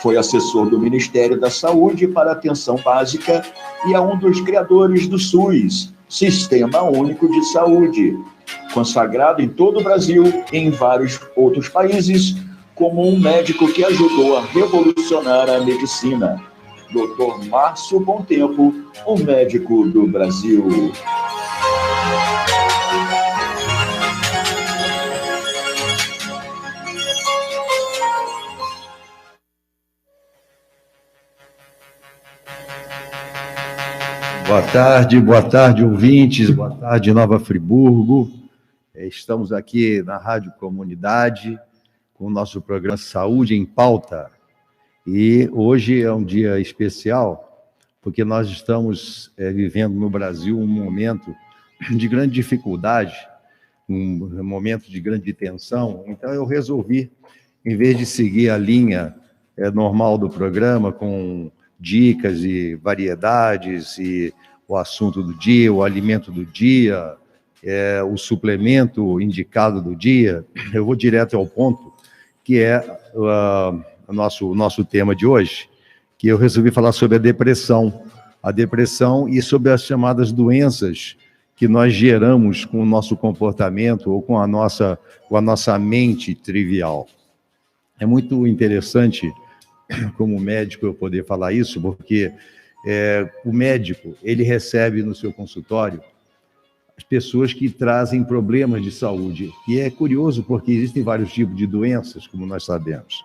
Foi assessor do Ministério da Saúde para a Atenção Básica e é um dos criadores do SUS, Sistema Único de Saúde, consagrado em todo o Brasil e em vários outros países como um médico que ajudou a revolucionar a medicina. Dr. Márcio Bontempo, o médico do Brasil. Boa tarde, ouvintes, boa tarde, Nova Friburgo. Estamos aqui na Rádio Comunidade com o nosso programa Saúde em Pauta. E hoje é um dia especial, porque nós estamos vivendo no Brasil um momento de grande dificuldade, um momento de grande tensão. Então eu resolvi, em vez de seguir a linha normal do programa, com dicas e variedades, e o assunto do dia, o alimento do dia, o suplemento indicado do dia, eu vou direto ao ponto, que é o nosso tema de hoje, que eu resolvi falar sobre a depressão e sobre as chamadas doenças que nós geramos com o nosso comportamento ou com a nossa mente trivial. É muito interessante, como médico, eu poder falar isso, porque o médico, ele recebe no seu consultório as pessoas que trazem problemas de saúde. E é curioso, porque existem vários tipos de doenças, como nós sabemos.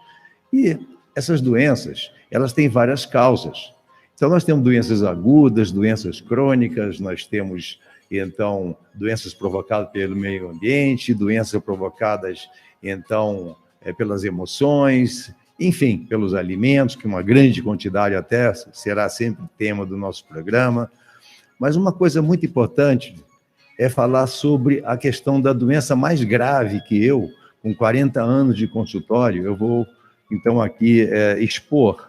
E essas doenças, elas têm várias causas. Então, nós temos doenças agudas, doenças crônicas, nós temos, então, doenças provocadas pelo meio ambiente, doenças provocadas, então, pelas emoções, enfim, pelos alimentos, que uma grande quantidade até será sempre tema do nosso programa. Mas uma coisa muito importante é falar sobre a questão da doença mais grave que eu, com 40 anos de consultório, eu vou, então, aqui expor,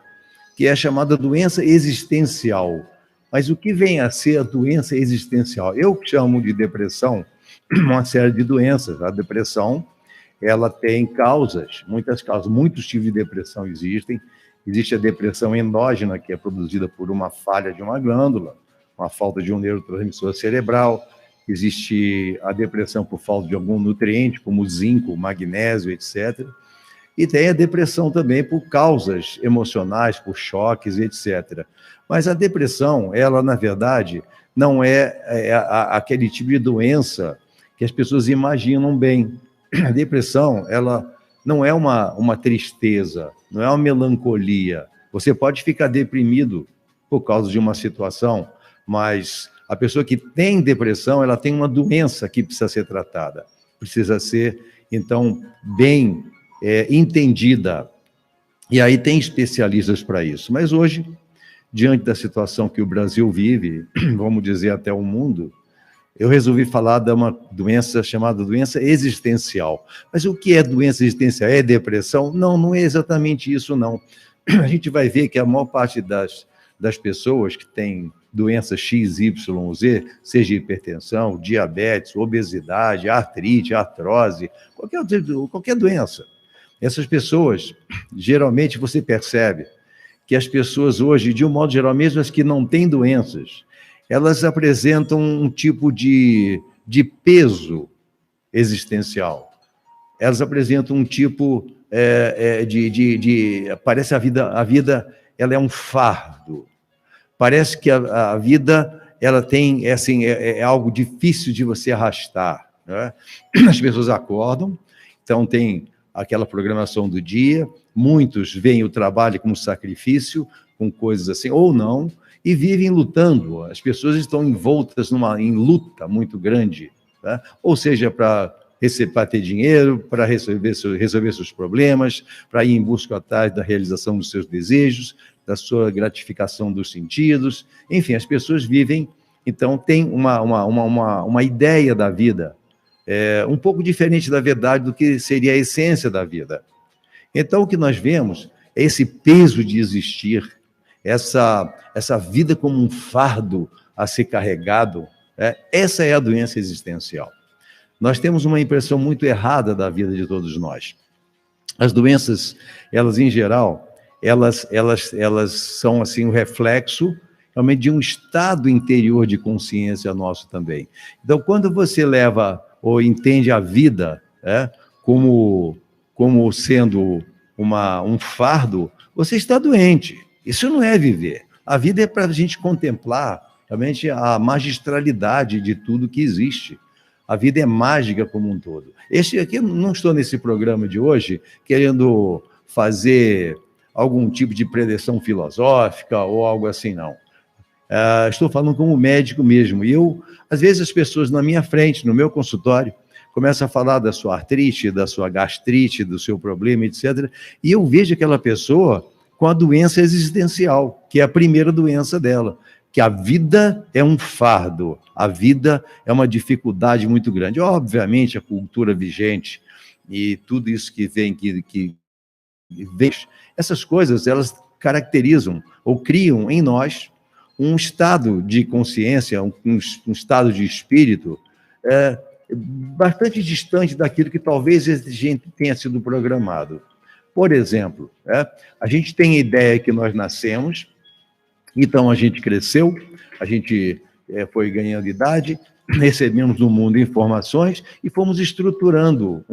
que é a chamada doença existencial. Mas o que vem a ser a doença existencial? Eu chamo de depressão uma série de doenças. A depressão, ela tem causas, muitas causas, muitos tipos de depressão existem. Existe a depressão endógena, que é produzida por uma falha de uma glândula, uma falta de um neurotransmissor cerebral. Existe a depressão por falta de algum nutriente, como zinco, magnésio, etc. E tem a depressão também por causas emocionais, por choques, etc. Mas a depressão, ela, na verdade, não é aquele tipo de doença que as pessoas imaginam bem. A depressão, ela não é uma tristeza, não é uma melancolia. Você pode ficar deprimido por causa de uma situação, mas a pessoa que tem depressão, ela tem uma doença que precisa ser tratada. Precisa ser, então, bem entendida. E aí tem especialistas para isso. Mas hoje, diante da situação que o Brasil vive, vamos dizer até o mundo, eu resolvi falar de uma doença chamada doença existencial. Mas o que é doença existencial? É depressão? Não, não é exatamente isso, não. A gente vai ver que a maior parte das pessoas que têm doenças X, Y, Z, seja hipertensão, diabetes, obesidade, artrite, artrose, qualquer doença. Essas pessoas, geralmente você percebe que as pessoas hoje, de um modo geral, mesmo as que não têm doenças, elas apresentam um tipo de peso existencial. Elas apresentam um tipo parece a vida ela é um fardo. Parece que a vida ela tem é algo difícil de você arrastar, né? As pessoas acordam, então tem aquela programação do dia, muitos veem o trabalho como sacrifício, com coisas assim, ou não, e vivem lutando. As pessoas estão envoltas em luta muito grande, né? Ou seja, para ter dinheiro, para resolver seus problemas, para ir em busca atrás da realização dos seus desejos, da sua gratificação dos sentidos. Enfim, as pessoas vivem, então, têm uma ideia da vida um pouco diferente da verdade do que seria a essência da vida. Então, o que nós vemos é esse peso de existir, essa vida como um fardo a ser carregado. Essa é a doença existencial. Nós temos uma impressão muito errada da vida de todos nós. As doenças, elas em geral, elas são assim o reflexo realmente de um estado interior de consciência nosso também. Então, quando você leva ou entende a vida como sendo um fardo, você está doente. Isso não é viver. A vida é para a gente contemplar realmente a magistralidade de tudo que existe. A vida é mágica como um todo. Aqui, não estou nesse programa de hoje querendo fazer algum tipo de preleção filosófica ou algo assim, não. Estou falando como médico mesmo. E às vezes, as pessoas na minha frente, no meu consultório, começam a falar da sua artrite, da sua gastrite, do seu problema, etc. E eu vejo aquela pessoa com a doença existencial, que é a primeira doença dela, que a vida é um fardo, a vida é uma dificuldade muito grande. Obviamente, a cultura vigente e tudo isso que vem, essas coisas, elas caracterizam ou criam em nós um estado de consciência, um estado de espírito bastante distante daquilo que talvez a gente tenha sido programado. Por exemplo, a gente tem a ideia que nós nascemos, então a gente cresceu, a gente foi ganhando idade, recebemos no mundo informações e fomos estruturando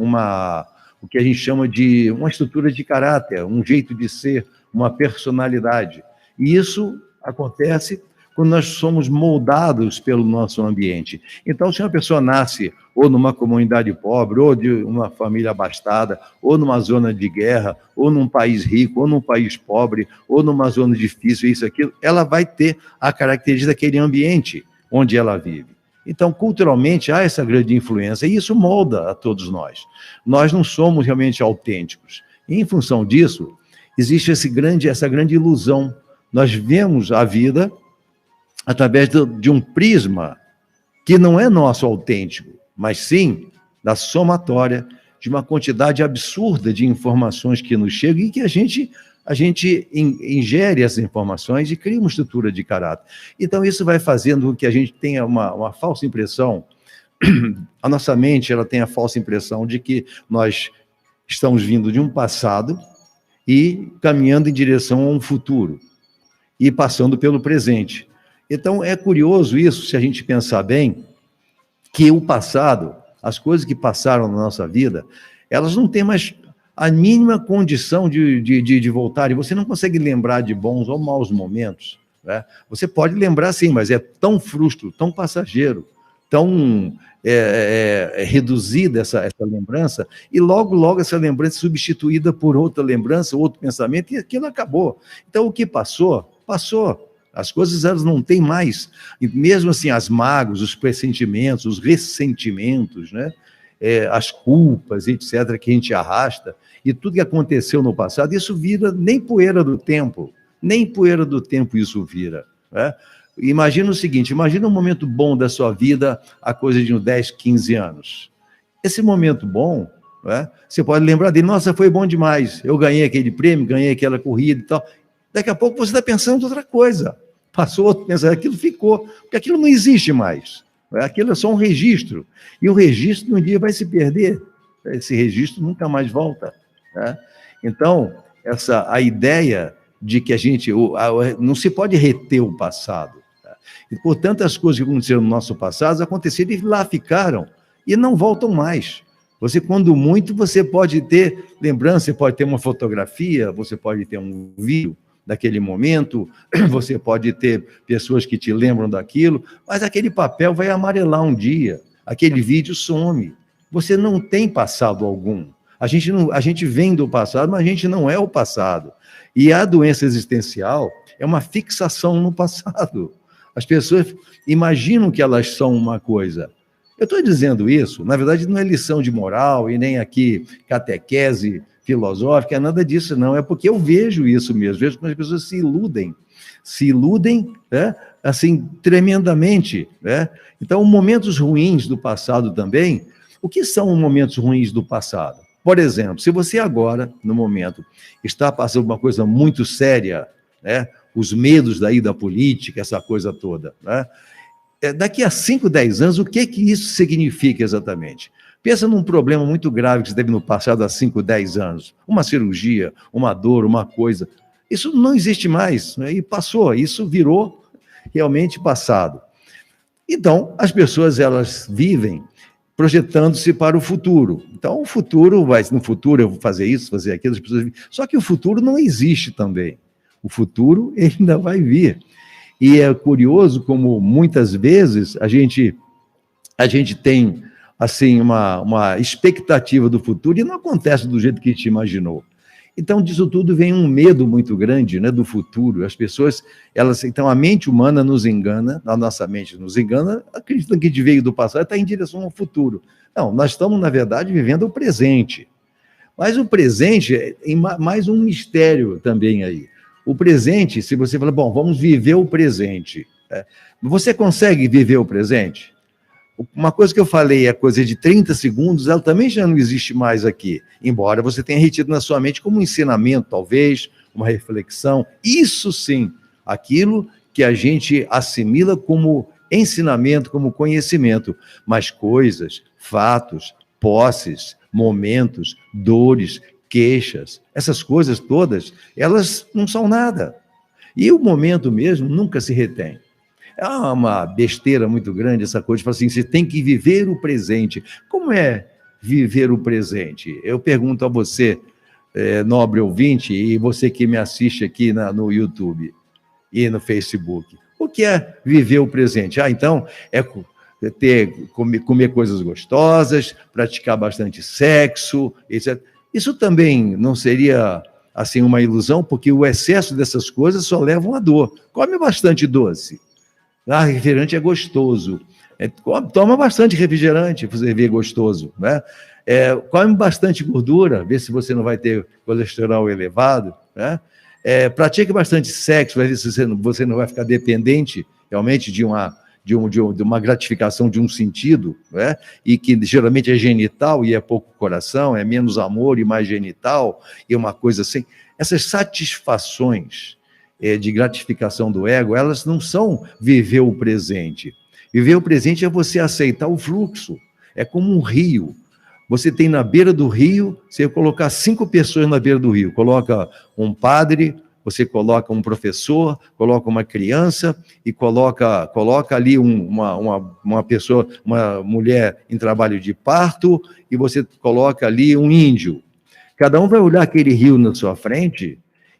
o que a gente chama de uma estrutura de caráter, um jeito de ser, uma personalidade. E isso acontece quando nós somos moldados pelo nosso ambiente. Então, se uma pessoa nasce ou numa comunidade pobre, ou de uma família abastada, ou numa zona de guerra, ou num país rico, ou num país pobre, ou numa zona difícil, isso, aquilo, ela vai ter a característica daquele ambiente onde ela vive. Então, culturalmente, há essa grande influência, e isso molda a todos nós. Nós não somos realmente autênticos. E, em função disso, existe essa grande ilusão. Nós vemos a vida através de um prisma que não é nosso autêntico, mas sim da somatória de uma quantidade absurda de informações que nos chegam e que a gente ingere essas informações e cria uma estrutura de caráter. Então, isso vai fazendo com que a gente tenha uma falsa impressão, a nossa mente ela tem a falsa impressão de que nós estamos vindo de um passado e caminhando em direção a um futuro, e passando pelo presente. Então, é curioso isso, se a gente pensar bem, que o passado, as coisas que passaram na nossa vida, elas não têm mais a mínima condição de voltar, e você não consegue lembrar de bons ou maus momentos, né? Você pode lembrar sim, mas é tão frustro, tão passageiro, tão reduzida essa lembrança, e logo essa lembrança é substituída por outra lembrança, outro pensamento, e aquilo acabou. Então, o que passou, passou. As coisas, elas não têm mais, e mesmo assim, as mágoas, os pressentimentos, os ressentimentos, né? As culpas, etc., que a gente arrasta, e tudo que aconteceu no passado, isso vira nem poeira do tempo isso vira, né? Imagina o seguinte, imagina um momento bom da sua vida, a coisa de uns 10, 15 anos. Esse momento bom, né? Você pode lembrar dele, nossa, foi bom demais, eu ganhei aquele prêmio, ganhei aquela corrida e tal. Daqui a pouco você está pensando em outra coisa. Passou outro pensamento, aquilo ficou, porque aquilo não existe mais. Aquilo é só um registro. E o registro, um dia, vai se perder. Esse registro nunca mais volta, né? Então, a ideia de que a gente não se pode reter o passado. Tá? E, portanto, as coisas que aconteceram no nosso passado aconteceram e lá ficaram, e não voltam mais. Você, quando muito, você pode ter lembrança, você pode ter uma fotografia, você pode ter um vídeo daquele momento, você pode ter pessoas que te lembram daquilo, mas aquele papel vai amarelar um dia, aquele vídeo some. Você não tem passado algum. A gente vem do passado, mas a gente não é o passado. E a doença existencial é uma fixação no passado. As pessoas imaginam que elas são uma coisa. Eu estou dizendo isso, na verdade, não é lição de moral e nem aqui catequese filosófica, é nada disso, não. É porque eu vejo isso mesmo, vejo que as pessoas se iludem, né? Assim, tremendamente, né? Então, momentos ruins do passado também. O que são momentos ruins do passado? Por exemplo, se você agora, no momento, está passando uma coisa muito séria, né? Os medos daí da política, essa coisa toda, né? Daqui a 5, 10 anos, o que isso significa exatamente? Pensa num problema muito grave que você teve no passado há 5, 10 anos. Uma cirurgia, uma dor, uma coisa. Isso não existe mais, né? E passou, isso virou realmente passado. Então, as pessoas, elas vivem projetando-se para o futuro. Então, o futuro no futuro eu vou fazer isso, fazer aquilo, as pessoas... Só que o futuro não existe também. O futuro ainda vai vir. E é curioso como muitas vezes a gente tem assim uma expectativa do futuro e não acontece do jeito que a gente imaginou. Então, disso tudo vem um medo muito grande, né, do futuro. As pessoas, então, a mente humana nos engana, a nossa mente nos engana, acreditando que a gente veio do passado e está em direção ao futuro. Não, nós estamos, na verdade, vivendo o presente. Mas o presente é mais um mistério também aí. O presente, se você fala, bom, vamos viver o presente. Você consegue viver o presente? Uma coisa que eu falei, a coisa de 30 segundos, ela também já não existe mais aqui, embora você tenha retido na sua mente como um ensinamento, talvez, uma reflexão. Isso sim, aquilo que a gente assimila como ensinamento, como conhecimento, mas coisas, fatos, posses, momentos, dores, queixas, essas coisas todas, elas não são nada. E o momento mesmo nunca se retém. É uma besteira muito grande essa coisa de falar assim, você tem que viver o presente. Como é viver o presente? Eu pergunto a você, nobre ouvinte, e você que me assiste aqui no YouTube e no Facebook, o que é viver o presente? Então, é comer coisas gostosas, praticar bastante sexo, etc. Isso também não seria assim uma ilusão, porque o excesso dessas coisas só levam à dor. Come bastante doce. Refrigerante é gostoso. Toma bastante refrigerante, você vê gostoso, né? Come bastante gordura, vê se você não vai ter colesterol elevado, né? Pratique bastante sexo, vai ver se você não vai ficar dependente realmente de uma gratificação de um sentido, né? E que geralmente é genital e é pouco coração, é menos amor e mais genital, e uma coisa assim. Essas satisfações de gratificação do ego, elas não são viver o presente. Viver o presente é você aceitar o fluxo. É como um rio. Você tem na beira do rio, você colocar 5 pessoas na beira do rio, coloca um padre, você coloca um professor, coloca uma criança e coloca ali uma pessoa, uma mulher em trabalho de parto, e você coloca ali um índio. Cada um vai olhar aquele rio na sua frente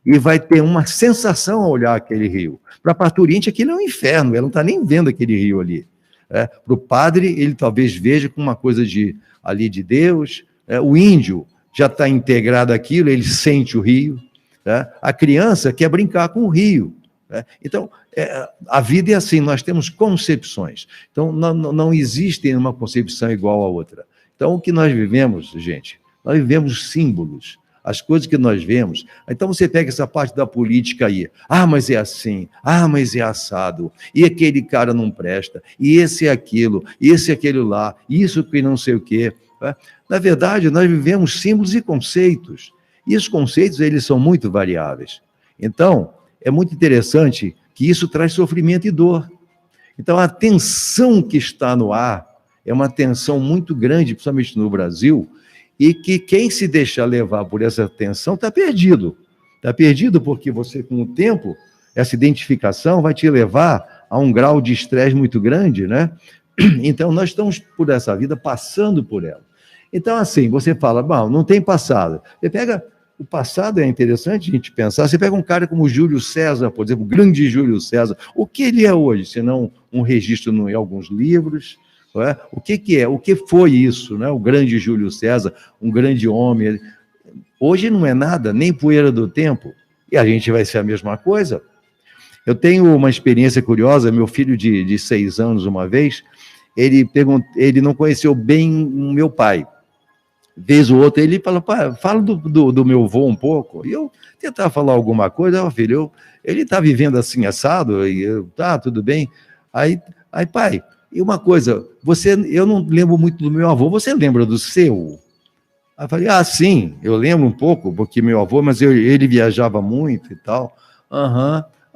e vai ter uma sensação ao olhar aquele rio. Para a parturiente, aquilo é um inferno, ela não está nem vendo aquele rio ali. Para o padre, ele talvez veja com uma coisa ali de Deus. O índio já está integrado àquilo, ele sente o rio. A criança quer brincar com o rio. Então, a vida é assim, nós temos concepções. Então, não existe uma concepção igual à outra. Então, o que nós vivemos, gente, nós vivemos símbolos. As coisas que nós vemos. Então você pega essa parte da política aí. Mas é assim. Mas é assado. E aquele cara não presta. E esse é aquilo. E esse é aquele lá. Isso que não sei o quê. Na verdade, nós vivemos símbolos e conceitos. E os conceitos, eles são muito variáveis. Então, é muito interessante que isso traz sofrimento e dor. Então, a tensão que está no ar é uma tensão muito grande, principalmente no Brasil, e que quem se deixa levar por essa tensão está perdido. Está perdido porque você, com o tempo, essa identificação vai te levar a um grau de estresse muito grande, né? Então, nós estamos por essa vida, passando por ela. Então, assim, você fala, bom, não tem passado. Você pega, o passado é interessante a gente pensar, você pega um cara como Júlio César, por exemplo, o grande Júlio César, o que ele é hoje, senão um registro em alguns livros. O que é? O que foi isso, né? O grande Júlio César, um grande homem. Hoje não é nada, nem poeira do tempo, e a gente vai ser a mesma coisa. Eu tenho uma experiência curiosa, meu filho de 6 anos, uma vez, ele não conheceu bem o meu pai. Vez ou outra, ele falou, pai, fala do meu avô um pouco. E eu tentava falar alguma coisa, filho, ele está vivendo assim, assado, e tá, tudo bem. Aí, pai, e uma coisa, eu não lembro muito do meu avô, você lembra do seu? Aí eu falei, sim, eu lembro um pouco, porque meu avô, mas ele viajava muito e tal.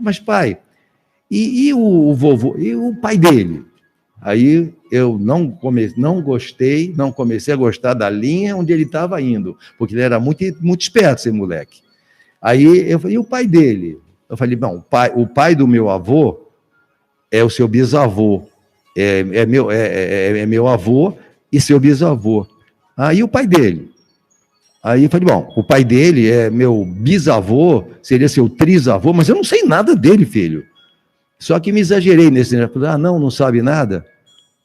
Mas pai, e o vovô, e o pai dele? Aí eu não gostei, não comecei a gostar da linha onde ele estava indo, porque ele era muito, muito esperto, esse moleque. Aí eu falei, e o pai dele? Eu falei, bom, o pai do meu avô é o seu bisavô, é meu avô e seu bisavô. Aí o pai dele? Aí eu falei, bom, o pai dele é meu bisavô, seria seu trisavô, mas eu não sei nada dele, filho. Só que me exagerei nesse, né? Falei, não sabe nada?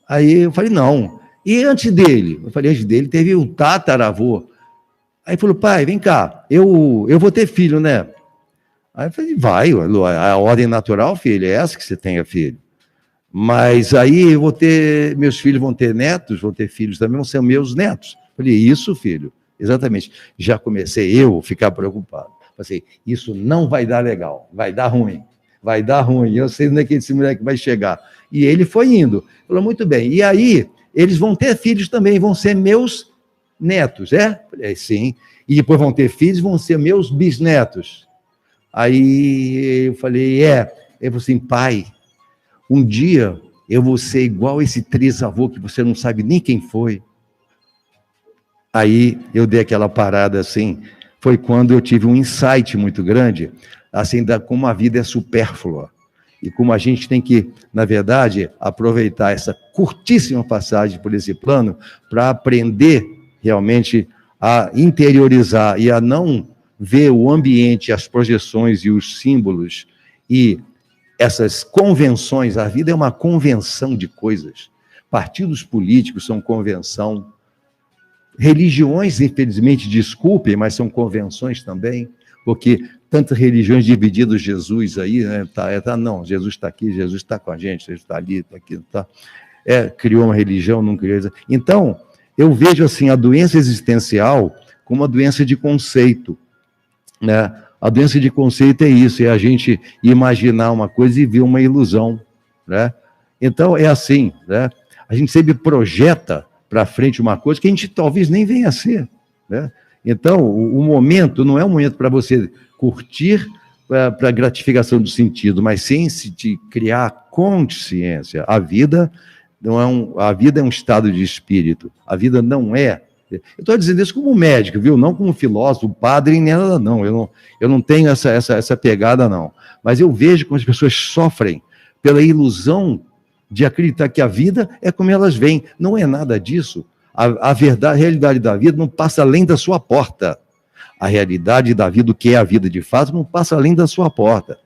Aí eu falei, não. E antes dele? Eu falei, antes dele teve o tataravô. Aí falou, pai, vem cá, eu vou ter filho, né? Aí eu falei, vai, a ordem natural, filho, é essa que você tenha filho. Mas aí eu vou ter, meus filhos vão ter netos, vão ter filhos também, vão ser meus netos. Eu falei, isso, filho, exatamente. Já comecei eu a ficar preocupado. Falei, isso não vai dar legal, vai dar ruim. Eu sei onde é que esse moleque vai chegar. E ele foi indo. Falou, muito bem. E aí, eles vão ter filhos também, vão ser meus netos, é? Falei, sim. E depois vão ter filhos, vão ser meus bisnetos. Aí eu falei, ele falou assim, pai, um dia eu vou ser igual esse trisavô que você não sabe nem quem foi. Aí eu dei aquela parada assim, foi quando eu tive um insight muito grande, assim, como a vida é supérflua. E como a gente tem que, na verdade, aproveitar essa curtíssima passagem por esse plano para aprender realmente a interiorizar e a não ver o ambiente, as projeções e os símbolos e essas convenções. A vida é uma convenção de coisas. Partidos políticos são convenção. Religiões, infelizmente, desculpem, mas são convenções também, porque tantas religiões divididas, Jesus aí, né? Não, Jesus está aqui, Jesus está com a gente, Jesus está ali, está aqui, está. Criou uma religião, não criou. Então, eu vejo assim a doença existencial como uma doença de conceito, né? A doença de conceito é isso, é a gente imaginar uma coisa e ver uma ilusão, né? Então, é assim, né? A gente sempre projeta para frente uma coisa que a gente talvez nem venha a ser, né? Então, o momento não é um momento para você curtir para gratificação do sentido, mas sim de criar consciência. A vida a vida é um estado de espírito. A vida não é. Eu estou dizendo isso como médico, viu? Não como filósofo, padre, nem nada, não. Eu não tenho essa pegada, não. Mas eu vejo como as pessoas sofrem pela ilusão de acreditar que a vida é como elas veem. Não é nada disso. A verdade, a realidade da vida não passa além da sua porta. A realidade da vida, o que é a vida de fato, não passa além da sua porta.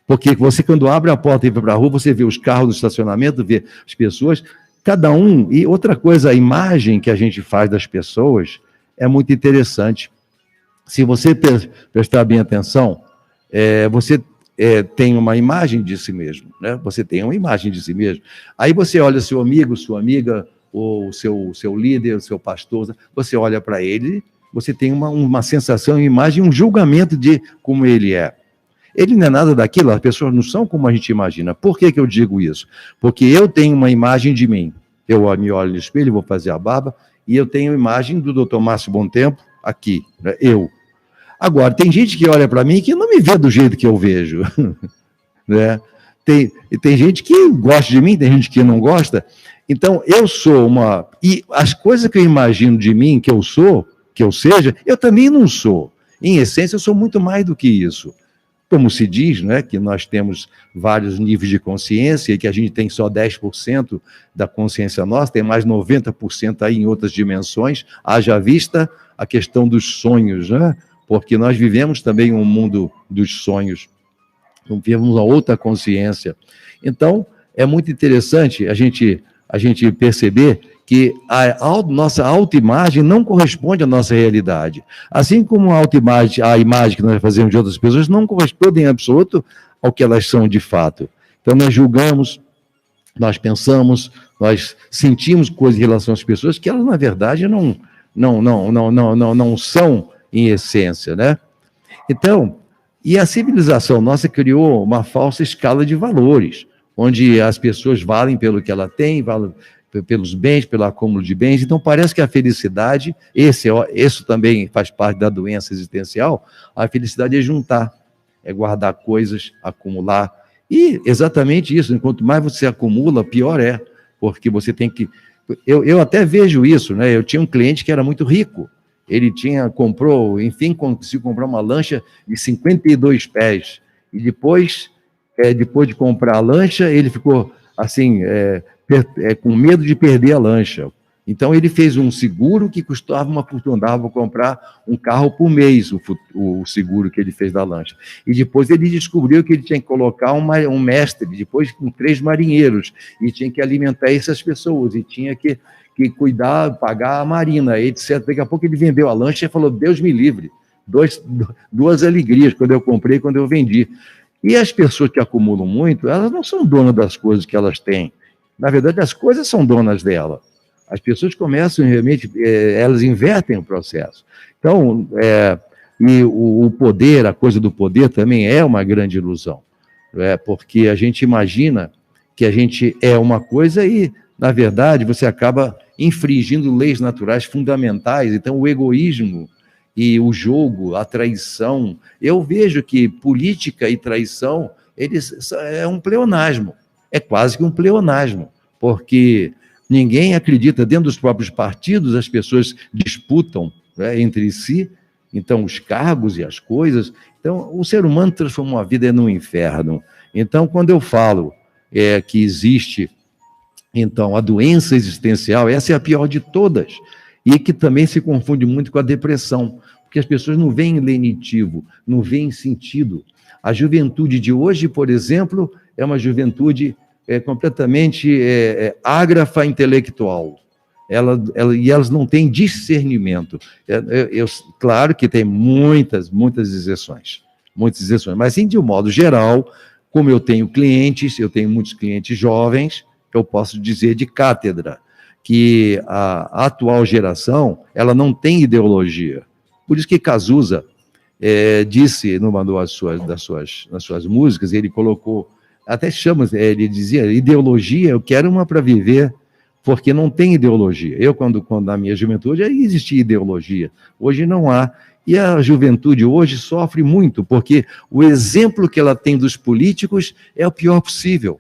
Porque você, quando abre a porta e vai para a rua, você vê os carros no estacionamento, vê as pessoas, cada um. E outra coisa, a imagem que a gente faz das pessoas é muito interessante. Se você prestar bem atenção, você tem uma imagem de si mesmo, né? Você tem uma imagem de si mesmo. Aí você olha seu amigo, sua amiga, ou seu líder, o seu pastor, você olha para ele, você tem uma sensação, uma imagem, um julgamento de como ele é. Ele não é nada daquilo, as pessoas não são como a gente imagina. Por que eu digo isso? Porque eu tenho uma imagem de mim. Eu me olho no espelho, vou fazer a barba, e eu tenho a imagem do Dr. Márcio Bontempo aqui, né? Eu. Agora, tem gente que olha para mim que não me vê do jeito que eu vejo, né? Tem gente que gosta de mim, tem gente que não gosta. Então, eu sou uma... E as coisas que eu imagino de mim, que eu sou, que eu seja, eu também não sou. Em essência, eu sou muito mais do que isso. Como se diz, né, que nós temos vários níveis de consciência e que a gente tem só 10% da consciência nossa, tem mais 90% aí em outras dimensões, haja vista a questão dos sonhos, né? Porque nós vivemos também um mundo dos sonhos, vivemos uma outra consciência. Então, é muito interessante a gente perceber que a nossa autoimagem não corresponde à nossa realidade. Assim como a imagem que nós fazemos de outras pessoas não corresponde em absoluto ao que elas são de fato. Então, nós julgamos, nós pensamos, nós sentimos coisas em relação às pessoas que elas, na verdade, não são em essência, né? Então, e a civilização nossa criou uma falsa escala de valores, onde as pessoas valem pelo que ela tem, valem pelos bens, pelo acúmulo de bens. Então, parece que a felicidade, isso também faz parte da doença existencial, a felicidade é juntar, é guardar coisas, acumular. E exatamente isso, quanto mais você acumula, pior é, porque você tem que... Eu até vejo isso, né? Eu tinha um cliente que era muito rico, ele enfim, conseguiu comprar uma lancha de 52 pés. E depois de comprar a lancha, ele ficou assim, com medo de perder a lancha. Então, ele fez um seguro que custava uma fortuna, dava para comprar um carro por mês, o seguro que ele fez da lancha. E depois ele descobriu que ele tinha que colocar um mestre, depois com 3 marinheiros, e tinha que alimentar essas pessoas, e tinha que cuidar, pagar a marina, etc. Daqui a pouco ele vendeu a lancha e falou, Deus me livre, duas alegrias, quando eu comprei e quando eu vendi. E as pessoas que acumulam muito, elas não são donas das coisas que elas têm. Na verdade, as coisas são donas dela. As pessoas começam realmente, elas invertem o processo. Então, e o poder, a coisa do poder também é uma grande ilusão. Porque a gente imagina que a gente é uma coisa e, na verdade, você acaba infringindo leis naturais fundamentais. Então, o egoísmo e o jogo, a traição, eu vejo que política e traição, é um pleonasmo, é quase que um pleonasmo, porque ninguém acredita, dentro dos próprios partidos, as pessoas disputam, né, entre si, então os cargos e as coisas. Então, o ser humano transformou a vida num inferno. Então, quando eu falo que existe, então, a doença existencial, essa é a pior de todas, e que também se confunde muito com a depressão, porque as pessoas não veem lenitivo, não veem sentido. A juventude de hoje, por exemplo, é uma juventude completamente ágrafa intelectual. E elas não têm discernimento. Claro que tem muitas exceções, mas, de um modo geral, como eu tenho muitos clientes jovens, eu posso dizer de cátedra, que a atual geração, ela não tem ideologia. Por isso que Cazuza disse, numa das suas músicas, ele colocou, até ele dizia, ideologia, eu quero uma para viver, porque não tem ideologia. Eu, quando na minha juventude, aí existia ideologia, hoje não há. E a juventude hoje sofre muito, porque o exemplo que ela tem dos políticos é o pior possível.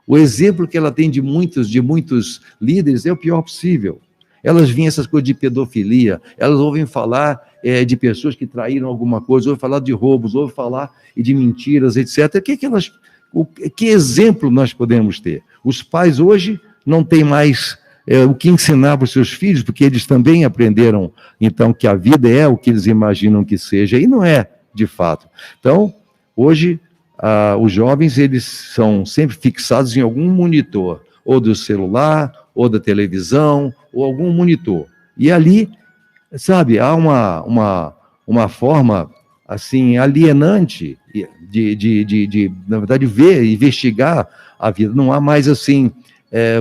O exemplo que ela tem de muitos líderes é o pior possível. Elas veem essas coisas de pedofilia, elas ouvem falar de pessoas que traíram alguma coisa, ouvem falar de roubos, ouvem falar de mentiras, etc. Que exemplo nós podemos ter? Os pais hoje não têm mais o que ensinar para os seus filhos, porque eles também aprenderam, então, que a vida é o que eles imaginam que seja, e não é, de fato. Então, hoje, os jovens, eles são sempre fixados em algum monitor, ou do celular, ou da televisão, ou algum monitor. E ali, sabe, há uma forma, assim, alienante de na verdade, ver, investigar a vida. Não há mais, assim,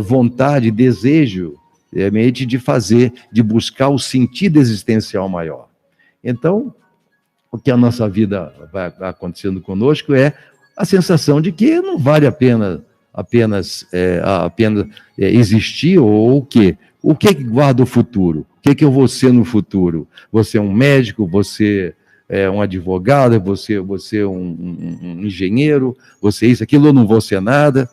vontade, desejo, realmente, de fazer, de buscar o sentido existencial maior. Então, o que a nossa vida vai acontecendo conosco é a sensação de que não vale a pena apenas existir, ou o quê? O que guarda o futuro? O que eu vou ser no futuro? Você é um médico, você é um advogado, você é um engenheiro, você é isso, aquilo, eu não vou ser nada.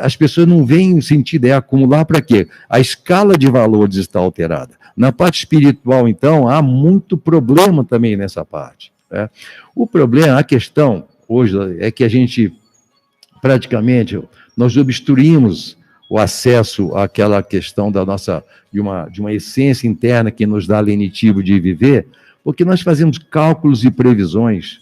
As pessoas não veem o sentido, acumular para quê? A escala de valores está alterada. Na parte espiritual, então, há muito problema também nessa parte. O problema, a questão hoje é que a gente, praticamente, nós obstruímos o acesso àquela questão de uma essência interna que nos dá lenitivo de viver, porque nós fazemos cálculos e previsões,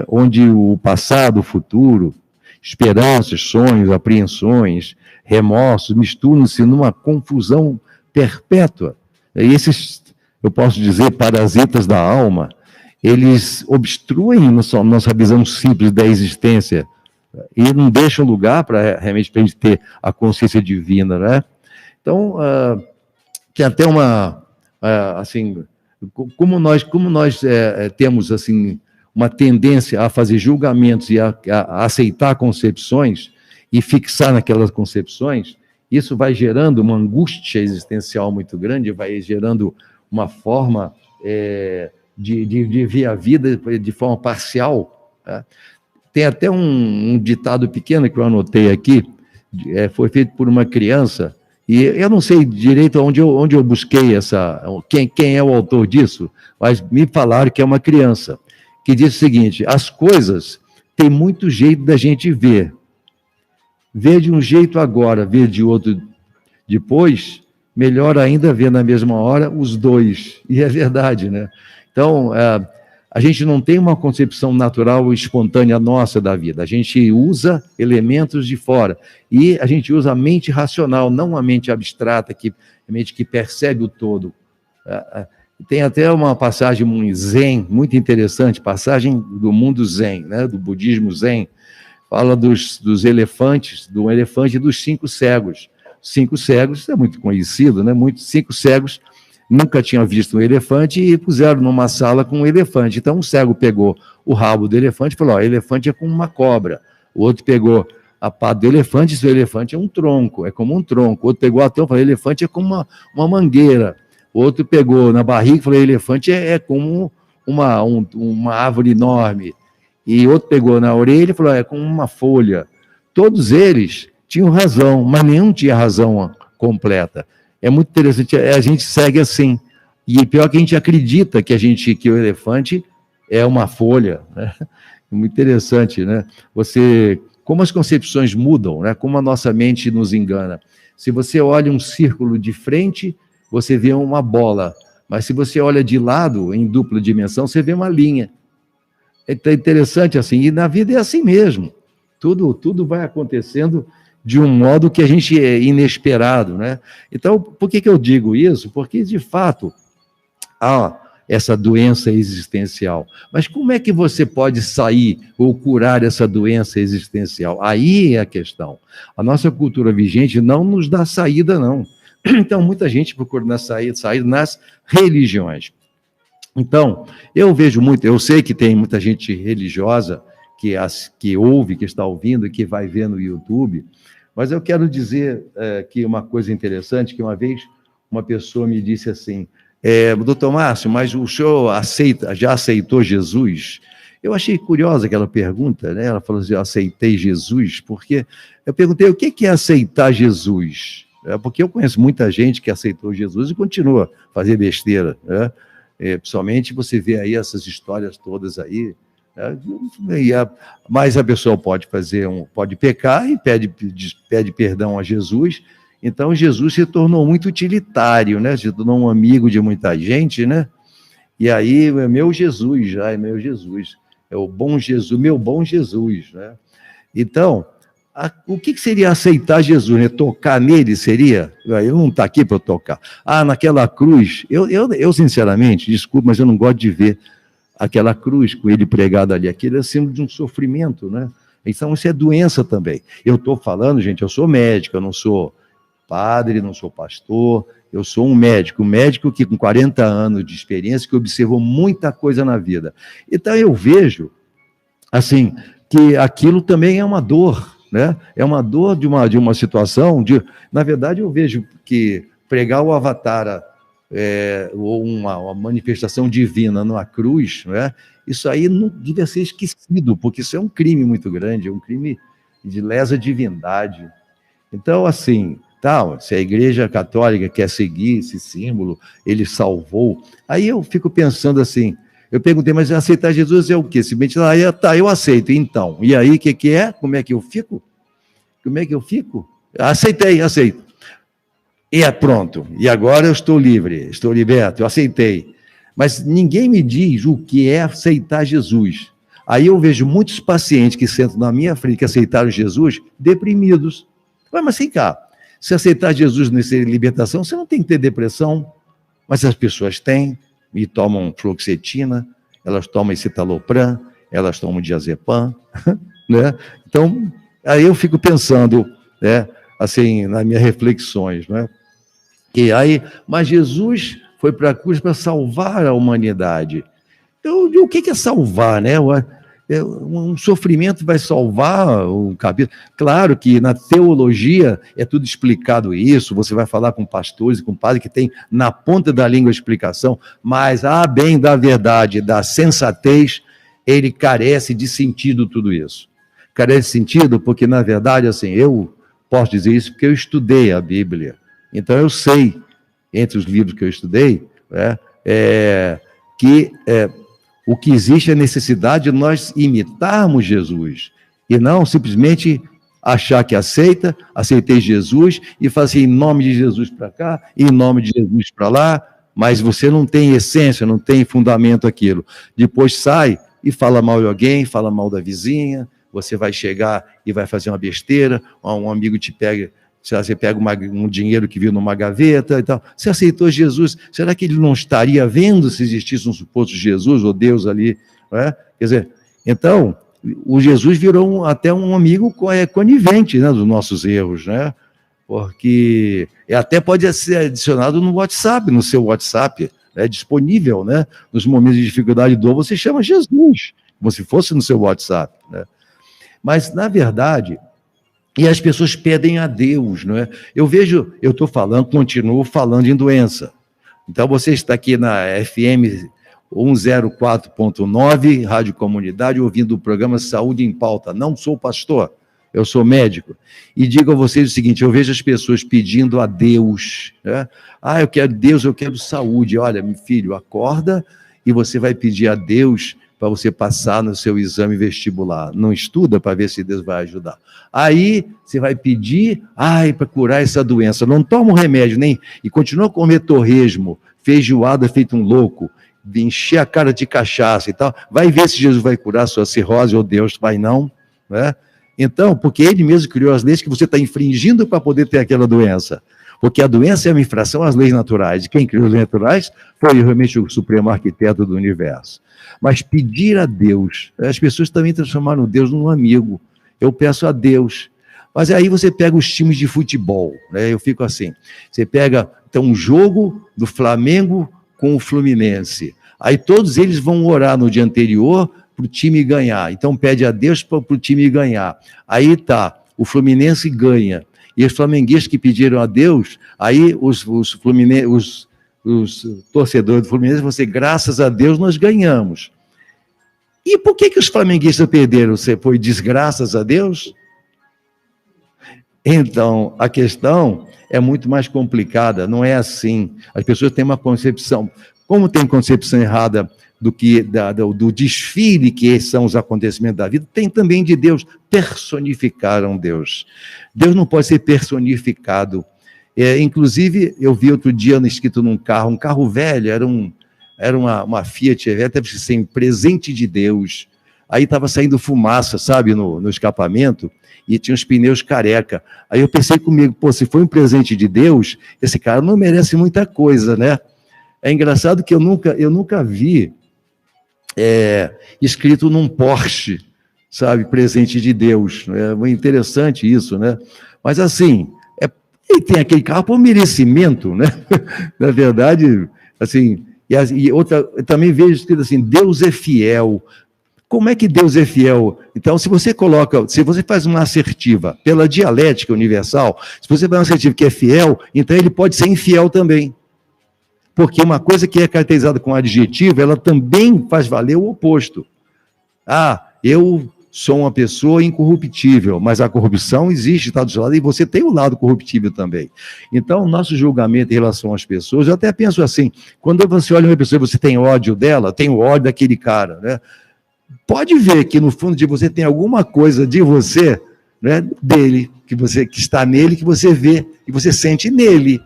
onde o passado, o futuro, esperanças, sonhos, apreensões, remorsos, misturam-se numa confusão perpétua. E esses, eu posso dizer, parasitas da alma, eles obstruem nossa visão simples da existência e não deixam lugar para realmente a gente ter a consciência divina, né? Então, tem até assim, como nós temos, assim, uma tendência a fazer julgamentos e a aceitar concepções e fixar naquelas concepções, isso vai gerando uma angústia existencial muito grande, vai gerando uma forma de ver a vida de forma parcial. Tá? Tem até um ditado pequeno que eu anotei aqui, foi feito por uma criança, E eu não sei direito onde eu busquei quem é o autor disso, mas me falaram que é uma criança, que diz o seguinte: as coisas têm muito jeito da gente ver. Ver de um jeito agora, ver de outro depois, melhor ainda ver na mesma hora os dois. E é verdade, né? Então, a gente não tem uma concepção natural e espontânea nossa da vida. A gente usa elementos de fora. E a gente usa a mente racional, não a mente abstrata, a mente que percebe o todo. Tem até uma passagem zen, muito interessante, passagem do mundo zen, né? Do budismo zen. Fala dos elefantes, do elefante e dos 5 cegos. 5 cegos, isso é muito conhecido, né? 5 cegos nunca tinham visto um elefante e puseram numa sala com um elefante. Então, um cego pegou o rabo do elefante e falou: elefante é como uma cobra. O outro pegou a pá do elefante e disse: o elefante é um tronco, é como um tronco. O outro pegou a tampa e falou: elefante é como uma mangueira. O outro pegou na barriga e falou: elefante é como uma árvore enorme. E outro pegou na orelha e falou: é como uma folha. Todos eles tinham razão, mas nenhum tinha razão completa. É muito interessante, a gente segue assim. E pior que a gente acredita que o elefante é uma folha, né? É muito interessante, né? Como as concepções mudam, né? Como a nossa mente nos engana. Se você olha um círculo de frente, você vê uma bola. Mas se você olha de lado, em dupla dimensão, você vê uma linha. É interessante assim, e na vida é assim mesmo. Tudo vai acontecendo de um modo que a gente é inesperado, né? Então, por que eu digo isso? Porque, de fato, há essa doença existencial. Mas como é que você pode sair ou curar essa doença existencial? Aí é a questão. A nossa cultura vigente não nos dá saída, não. Então, muita gente procura saída nas religiões. Então, eu sei que tem muita gente religiosa que ouve, que está ouvindo, que vai ver no YouTube, mas eu quero dizer que uma coisa interessante, que uma vez uma pessoa me disse assim: doutor Márcio, mas o senhor já aceitou Jesus? Eu achei curiosa aquela pergunta, né? Ela falou assim: eu aceitei Jesus, porque eu perguntei o que é aceitar Jesus? Porque eu conheço muita gente que aceitou Jesus e continua a fazer besteira, né? Principalmente você vê aí essas histórias todas aí, né? Mas a pessoa pode pecar e pede perdão a Jesus. Então Jesus se tornou muito utilitário, né? Se tornou um amigo de muita gente, né? E aí é meu Jesus, é o bom Jesus, meu bom Jesus, né? Então, o que seria aceitar Jesus, né? Tocar nele seria? Ele não está aqui para eu tocar. Naquela cruz, eu sinceramente, desculpa, mas eu não gosto de ver aquela cruz com ele pregado ali. Aquilo é símbolo de um sofrimento, né? Então, isso é doença também. Eu estou falando, gente, eu sou médico, eu não sou padre, não sou pastor, eu sou um médico que com 40 anos de experiência, que observou muita coisa na vida. Então, eu vejo, assim, que aquilo também é uma dor, né? É uma dor de uma situação na verdade, eu vejo que pregar o Avatar ou uma manifestação divina numa cruz, né? Isso aí não devia ser esquecido, porque isso é um crime muito grande, é um crime de lesa divindade. Então, assim, se a Igreja Católica quer seguir esse símbolo, ele salvou. Aí eu fico pensando assim, eu perguntei: mas aceitar Jesus é o quê? Se bem que eu aceito, então. E aí, o que é? Como é que eu fico? Aceito. E pronto. E agora eu estou livre, estou liberto, eu aceitei. Mas ninguém me diz o que é aceitar Jesus. Aí eu vejo muitos pacientes que sentam na minha frente, que aceitaram Jesus, deprimidos. Mas vem cá, se aceitar Jesus nessa libertação, você não tem que ter depressão. Mas as pessoas têm, e tomam fluoxetina, elas tomam citalopram, elas tomam diazepam, né? Então, aí eu fico pensando, né, assim, nas minhas reflexões, né? Mas Jesus foi para a cruz para salvar a humanidade. Então, o que é salvar, né? Um sofrimento vai salvar o capítulo. Claro que na teologia é tudo explicado isso, você vai falar com pastores e com padres que tem na ponta da língua a explicação, mas bem da verdade, da sensatez, ele carece de sentido tudo isso. Carece de sentido porque, na verdade, assim, eu posso dizer isso porque eu estudei a Bíblia. Então, eu sei, entre os livros que eu estudei, né, o que existe é a necessidade de nós imitarmos Jesus, e não simplesmente achar que aceitei Jesus, e fazer em nome de Jesus para cá, em nome de Jesus para lá, mas você não tem essência, não tem fundamento aquilo. Depois sai e fala mal de alguém, fala mal da vizinha, você vai chegar e vai fazer uma besteira, um amigo te pega, você pega um dinheiro que viu numa gaveta e tal. Você aceitou Jesus, será que ele não estaria vendo se existisse um suposto Jesus ou Deus ali? Não é? Quer dizer, então, o Jesus virou até um amigo conivente, né, dos nossos erros, né? Porque até pode ser adicionado no WhatsApp, no seu WhatsApp, é disponível, né? Nos momentos de dificuldade e dor, você chama Jesus, como se fosse no seu WhatsApp, né? Mas, na verdade, e as pessoas pedem a Deus, não é? Eu estou falando, continuo falando em doença. Então, você está aqui na FM 104.9, Rádio Comunidade, ouvindo o programa Saúde em Pauta. Não sou pastor, eu sou médico. E digo a vocês o seguinte, eu vejo as pessoas pedindo a Deus, né? Eu quero Deus, eu quero saúde. Olha, meu filho, acorda e você vai pedir a Deus para você passar no seu exame vestibular. Não estuda para ver se Deus vai ajudar. Aí você vai pedir, para curar essa doença. Não toma o remédio, e continua a comer torresmo, feijoada feito um louco, encher a cara de cachaça e tal. Vai ver se Jesus vai curar a sua cirrose ou Deus vai não, né? Então, porque ele mesmo criou as leis que você está infringindo para poder ter aquela doença. Porque a doença é uma infração às leis naturais. E quem criou as leis naturais foi realmente o supremo arquiteto do universo. Mas pedir a Deus, as pessoas também transformaram Deus num amigo. Eu peço a Deus. Mas aí você pega os times de futebol, né? Eu fico assim, você pega então, um jogo do Flamengo com o Fluminense. Aí todos eles vão orar no dia anterior para o time ganhar. Então pede a Deus para o time ganhar. Aí o Fluminense ganha. E os flamenguistas que pediram a Deus, aí os torcedores do Fluminense vão dizer, graças a Deus nós ganhamos. E por que os flamenguistas perderam? Foi desgraças a Deus? Então, a questão é muito mais complicada, não é assim. As pessoas têm uma concepção, como tem concepção errada do desfile que são os acontecimentos da vida, tem também de Deus, personificaram Deus. Deus não pode ser personificado. Inclusive, eu vi outro dia escrito num carro, um carro velho, era uma Fiat, deve ser um presente de Deus. Aí estava saindo fumaça, sabe, no escapamento, e tinha os pneus careca. Aí eu pensei comigo, se foi um presente de Deus, esse cara não merece muita coisa, né? É engraçado que eu nunca vi escrito num Porsche, sabe, presente de Deus. É muito interessante isso, né? Mas assim, ele tem aquele carro por merecimento, né? Na verdade, assim, e outra, eu também vejo escrito assim, Deus é fiel. Como é que Deus é fiel? Então, se você faz uma assertiva pela dialética universal, se você faz uma assertiva que é fiel, então ele pode ser infiel também. Porque uma coisa que é caracterizada com adjetivo, ela também faz valer o oposto. Eu sou uma pessoa incorruptível, mas a corrupção existe, está do seu lado, e você tem o lado corruptível também. Então, o nosso julgamento em relação às pessoas, eu até penso assim, quando você olha uma pessoa e você tem ódio dela, tem o ódio daquele cara, né? Pode ver que no fundo de você tem alguma coisa de você, né, dele, que está nele, que você vê, que você sente nele,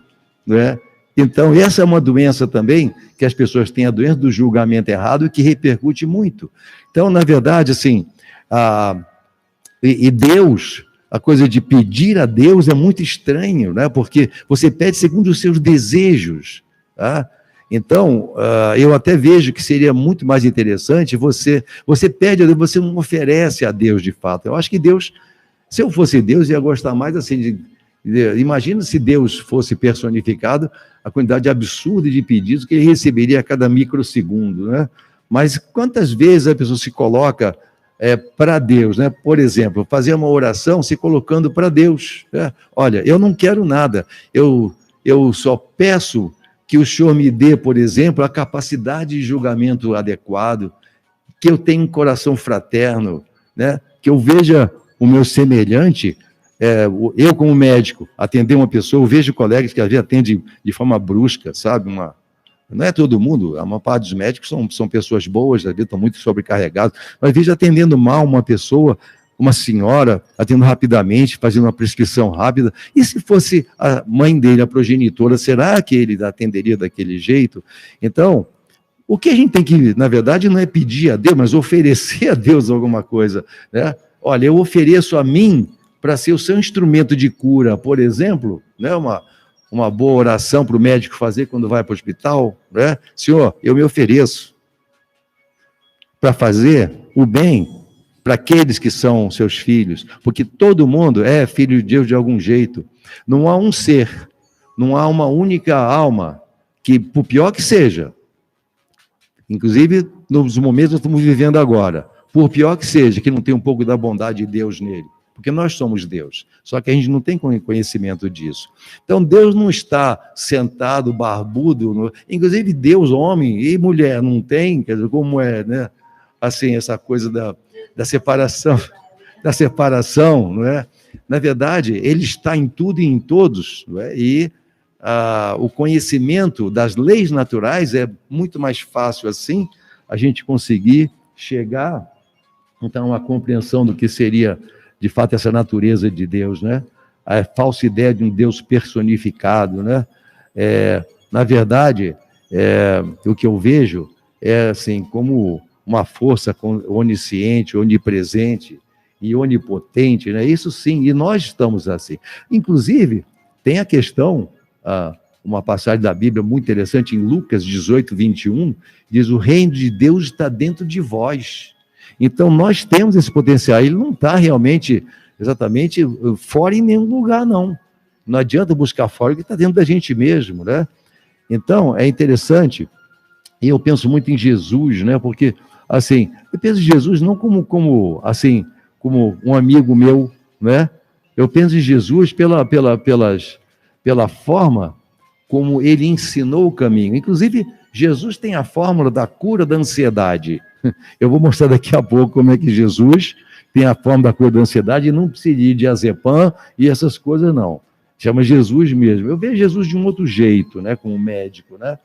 né? Então, essa é uma doença também, que as pessoas têm a doença do julgamento errado e que repercute muito. Então, na verdade, assim, e Deus, a coisa de pedir a Deus é muito estranho, né? Porque você pede segundo os seus desejos, tá? Então, eu até vejo que seria muito mais interessante você pede a Deus, você não oferece a Deus de fato. Eu acho que Deus, se eu fosse Deus, ia gostar mais assim imagina se Deus fosse personificado, a quantidade absurda de pedidos que ele receberia a cada microsegundo, né? Mas quantas vezes a pessoa se coloca para Deus, né? Por exemplo, fazer uma oração se colocando para Deus, né? Olha, eu não quero nada, eu só peço que o Senhor me dê, por exemplo, a capacidade de julgamento adequado, que eu tenha um coração fraterno, né? Que eu veja o meu semelhante eu como médico, atender uma pessoa, eu vejo colegas que às vezes atendem de forma brusca, sabe? Não é todo mundo, a maior parte dos médicos são pessoas boas, às vezes estão muito sobrecarregados, mas vejo atendendo mal uma pessoa, uma senhora, atendendo rapidamente, fazendo uma prescrição rápida, e se fosse a mãe dele, a progenitora, será que ele atenderia daquele jeito? Então, o que a gente tem que, na verdade, não é pedir a Deus, mas oferecer a Deus alguma coisa, né? Olha, eu ofereço a mim para ser o seu instrumento de cura, por exemplo, né? Uma boa oração para o médico fazer quando vai para o hospital, né? Senhor, eu me ofereço para fazer o bem para aqueles que são seus filhos, porque todo mundo é filho de Deus de algum jeito. Não há um ser, não há uma única alma que, por pior que seja, inclusive nos momentos que estamos vivendo agora, por pior que seja, que não tem um pouco da bondade de Deus nele, porque nós somos Deus, só que a gente não tem conhecimento disso. Então, Deus não está sentado, barbudo, inclusive Deus, homem e mulher, não tem, quer dizer, como é, né? Assim, essa coisa da separação, não é? Na verdade, ele está em tudo e em todos, não é? E o conhecimento das leis naturais é muito mais fácil assim, a gente conseguir chegar, então, à compreensão do que seria, de fato, essa natureza de Deus, né? A falsa ideia de um Deus personificado, né? Na verdade, o que eu vejo é assim, como uma força onisciente, onipresente e onipotente, né? Isso sim, e nós estamos assim. Inclusive, tem a questão, uma passagem da Bíblia muito interessante, em Lucas 18, 21, diz: o reino de Deus está dentro de vós. Então, nós temos esse potencial, ele não está realmente, exatamente, fora em nenhum lugar, não. Não adianta buscar fora, ele está dentro da gente mesmo, né? Então, é interessante, e eu penso muito em Jesus, né? Porque, assim, eu penso em Jesus não como um amigo meu, né? Eu penso em Jesus pela forma como ele ensinou o caminho. Inclusive, Jesus tem a fórmula da cura da ansiedade. Eu vou mostrar daqui a pouco como é que Jesus tem a fórmula da cura da ansiedade e não precisa ir de azepam e essas coisas, não. Chama Jesus mesmo. Eu vejo Jesus de um outro jeito, né, como médico, né?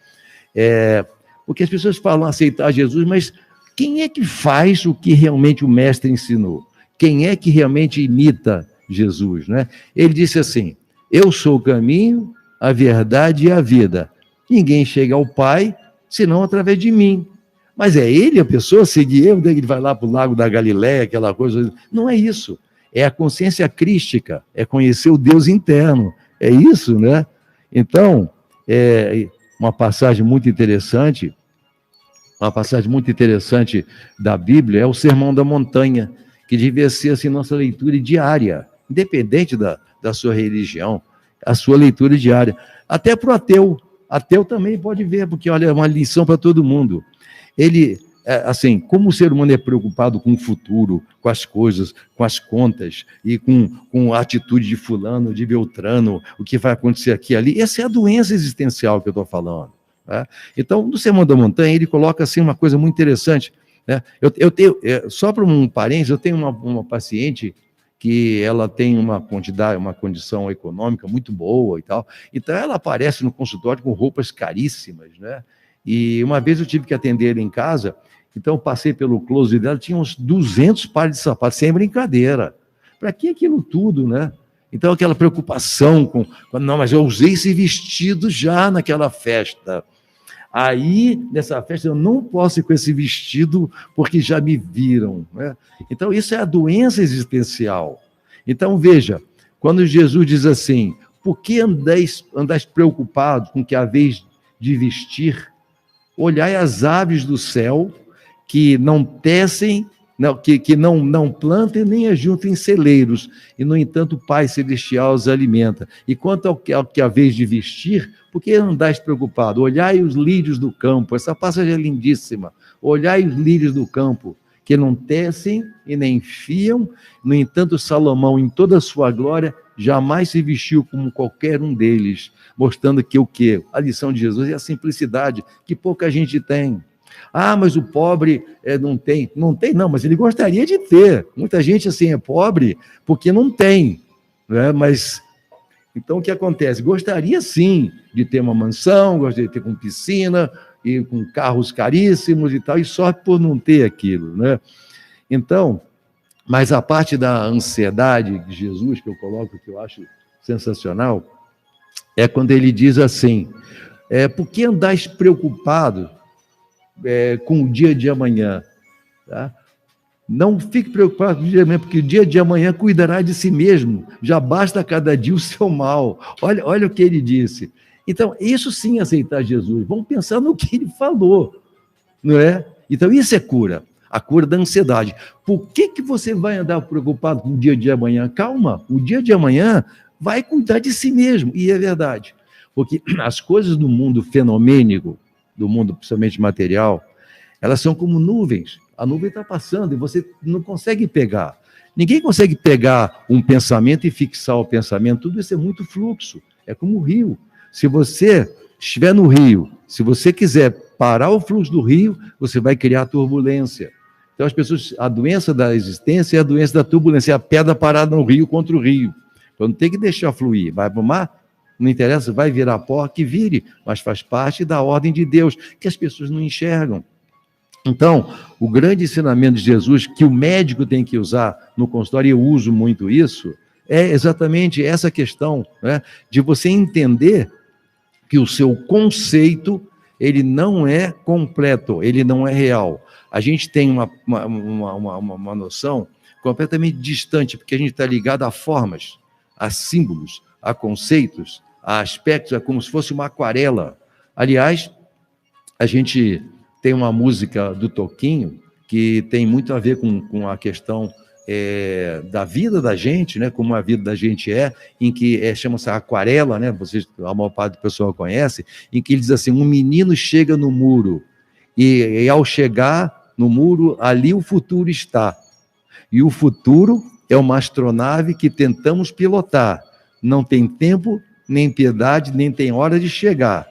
Porque as pessoas falam aceitar Jesus, mas quem é que faz o que realmente o mestre ensinou? Quem é que realmente imita Jesus, né? Ele disse assim: eu sou o caminho, a verdade e a vida. Ninguém chega ao Pai senão através de mim. Mas é ele a pessoa seguir ele, ele vai lá para o Lago da Galileia, aquela coisa. Não é isso. É a consciência crística, é conhecer o Deus interno. É isso, né? Então, uma passagem muito interessante da Bíblia é o Sermão da Montanha, que devia ser assim, nossa leitura diária, independente da sua religião, a sua leitura diária. Até para o ateu. Ateu também pode ver, porque, olha, é uma lição para todo mundo. Ele, assim, como o ser humano é preocupado com o futuro, com as coisas, com as contas, e com a atitude de fulano, de Beltrano, o que vai acontecer aqui e ali, essa é a doença existencial que eu estou falando. Né? Então, no Sermão da Montanha, ele coloca assim uma coisa muito interessante. Né? Eu tenho, só para um parênteses, eu tenho uma paciente que ela tem uma condição econômica muito boa e tal, então ela aparece no consultório com roupas caríssimas, né? E uma vez eu tive que atender ele em casa, então eu passei pelo closet dela, tinha uns 200 pares de sapatos, sem brincadeira. Para que aquilo tudo, né? Então aquela preocupação não, mas eu usei esse vestido já naquela festa. Aí, nessa festa, eu não posso ir com esse vestido porque já me viram, né? Então, isso é a doença existencial. Então, veja, quando Jesus diz assim: por que andais preocupados com o que haveis de vestir? Olhai as aves do céu, que não tecem, que não plantem nem ajuntem em celeiros, e, no entanto, o Pai Celestial os alimenta. E quanto ao que haveis de vestir, por que andais preocupado? Olhai os lírios do campo, essa passagem é lindíssima. Olhai os lírios do campo, que não tecem e nem fiam, no entanto, Salomão, em toda a sua glória, jamais se vestiu como qualquer um deles, mostrando que o quê? A lição de Jesus é a simplicidade, que pouca gente tem. Ah, mas o pobre não tem, mas ele gostaria de ter. Muita gente assim é pobre porque não tem. né? Mas, então, o que acontece? Gostaria, sim, de ter uma mansão, gostaria de ter com piscina, e com carros caríssimos e tal, e só por não ter aquilo, né? Então, mas a parte da ansiedade de Jesus, que eu coloco, que eu acho sensacional, é quando ele diz assim, por que andais preocupado com o dia de amanhã? Tá? Não fique preocupado com o dia de amanhã, porque o dia de amanhã cuidará de si mesmo, já basta cada dia o seu mal. Olha o que ele disse. Então, isso sim é aceitar Jesus. Vamos pensar no que ele falou, não é? Então, isso é cura, a cura da ansiedade. Por que você vai andar preocupado com o dia de amanhã? Calma, o dia de amanhã vai cuidar de si mesmo, e é verdade. Porque as coisas do mundo fenomênico, do mundo principalmente material, elas são como nuvens. A nuvem está passando e você não consegue pegar. Ninguém consegue pegar um pensamento e fixar o pensamento. Tudo isso é muito fluxo, é como o rio. Se você estiver no rio, se você quiser parar o fluxo do rio, você vai criar turbulência. Então, as pessoas, a doença da existência é a doença da turbulência, é a pedra parada no rio contra o rio. Então, não tem que deixar fluir. Vai para o mar, não interessa, vai virar pó, que vire, mas faz parte da ordem de Deus, que as pessoas não enxergam. Então, o grande ensinamento de Jesus, que o médico tem que usar no consultório, e eu uso muito isso, é exatamente essa questão, né, de você entender que o seu conceito, ele não é completo, ele não é real. A gente tem uma noção completamente distante, porque a gente está ligado a formas, a símbolos, a conceitos, a aspectos, é como se fosse uma aquarela. Aliás, a gente tem uma música do Toquinho que tem muito a ver com a questão da vida da gente, né? Como a vida da gente em que chama-se Aquarela, né? Vocês, a maior parte do pessoal conhece, em que ele diz assim, um menino chega no muro e ao chegar no muro, ali o futuro está. E o futuro é uma astronave que tentamos pilotar. Não tem tempo, nem piedade, nem tem hora de chegar.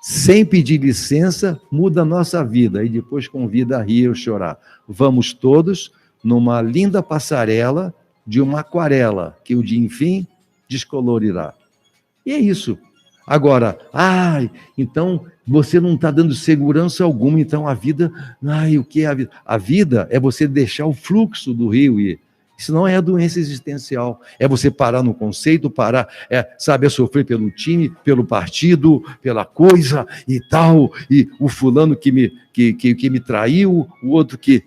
Sem pedir licença, muda a nossa vida e depois convida a rir ou chorar. Vamos todos numa linda passarela de uma aquarela, que o dia, enfim, descolorirá. E é isso. Agora, então você não está dando segurança alguma, então a vida, o que é a vida? A vida é você deixar o fluxo do rio ir. Isso não é a doença existencial, é você parar no conceito, saber sofrer pelo time, pelo partido, pela coisa e tal, e o fulano que me traiu, o outro que...